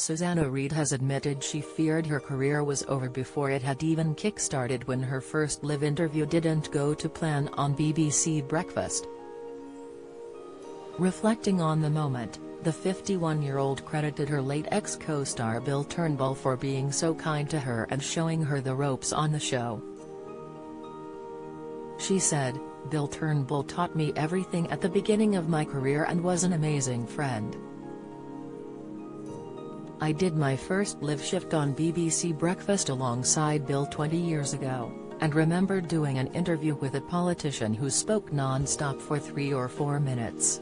Susanna Reid has admitted she feared her career was over before it had even kick-started when her first live interview didn't go to plan on BBC Breakfast. Reflecting on the moment, the 51-year-old credited her late ex-co-star Bill Turnbull for being so kind to her and showing her the ropes on the show. She said, "Bill Turnbull taught me everything at the beginning of my career and was an amazing friend. I did my first live shift on BBC Breakfast alongside Bill 20 years ago, and remember doing an interview with a politician who spoke non-stop for 3 or 4 minutes.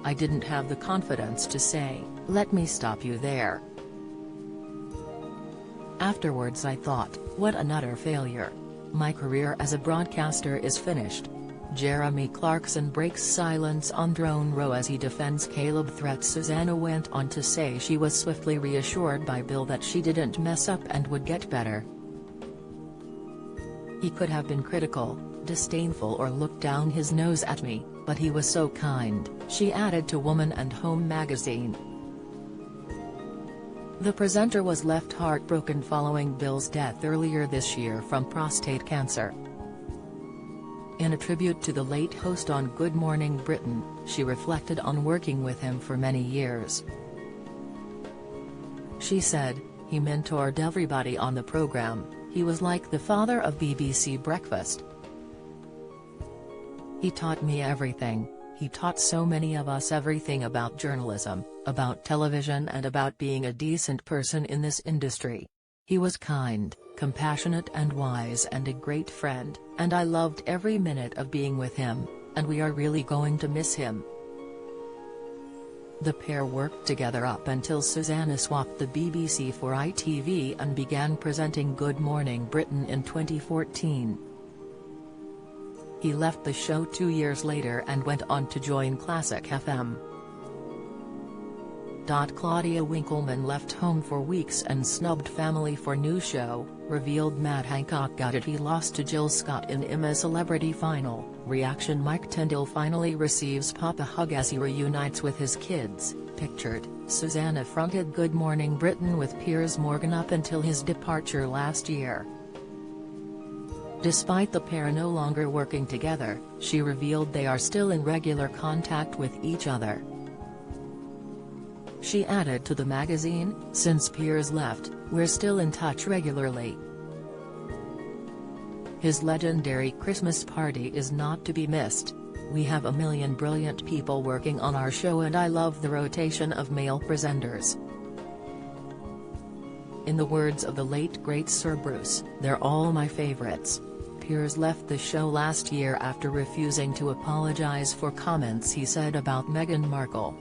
I didn't have the confidence to say, 'Let me stop you there.' Afterwards I thought, what an utter failure. My career as a broadcaster is finished." Jeremy Clarkson breaks silence on Throne Row as he defends Caleb threats. Susanna went on to say she was swiftly reassured by Bill that she didn't mess up and would get better. "He could have been critical, disdainful or looked down his nose at me, but he was so kind," she added to Woman and Home magazine. The presenter was left heartbroken following Bill's death earlier this year from prostate cancer. In a tribute to the late host on Good Morning Britain, she reflected on working with him for many years. She said, "He mentored everybody on the programme, he was like the father of BBC Breakfast. He taught me everything, he taught so many of us everything about journalism, about television and about being a decent person in this industry. He was kind, compassionate and wise and a great friend, and I loved every minute of being with him, and we are really going to miss him." The pair worked together up until Susanna swapped the BBC for ITV and began presenting Good Morning Britain in 2014. He left the show 2 years later and went on to join Classic FM. Claudia Winkleman left home for weeks and snubbed family for new show, revealed Matt Hancock gutted he lost to Jill Scott in IMA Celebrity Final. Reaction: Mike Tyndall finally receives Papa hug as he reunites with his kids. Pictured, Susanna fronted Good Morning Britain with Piers Morgan up until his departure last year. Despite the pair no longer working together, she revealed they are still in regular contact with each other. She added to the magazine, "Since Piers left, we're still in touch regularly. His legendary Christmas party is not to be missed. We have a million brilliant people working on our show and I love the rotation of male presenters. In the words of the late great Sir Bruce, they're all my favourites." Piers left the show last year after refusing to apologise for comments he said about Meghan Markle.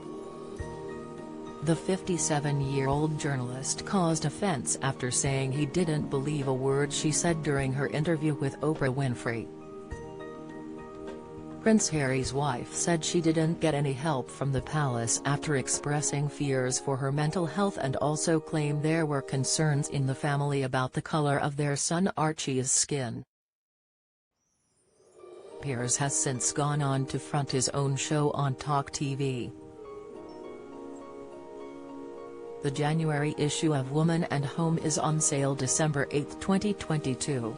The 57-year-old journalist caused offence after saying he didn't believe a word she said during her interview with Oprah Winfrey. Prince Harry's wife said she didn't get any help from the palace after expressing fears for her mental health and also claimed there were concerns in the family about the colour of their son Archie's skin. Piers has since gone on to front his own show on Talk TV. The January issue of Woman and Home is on sale December 8, 2022.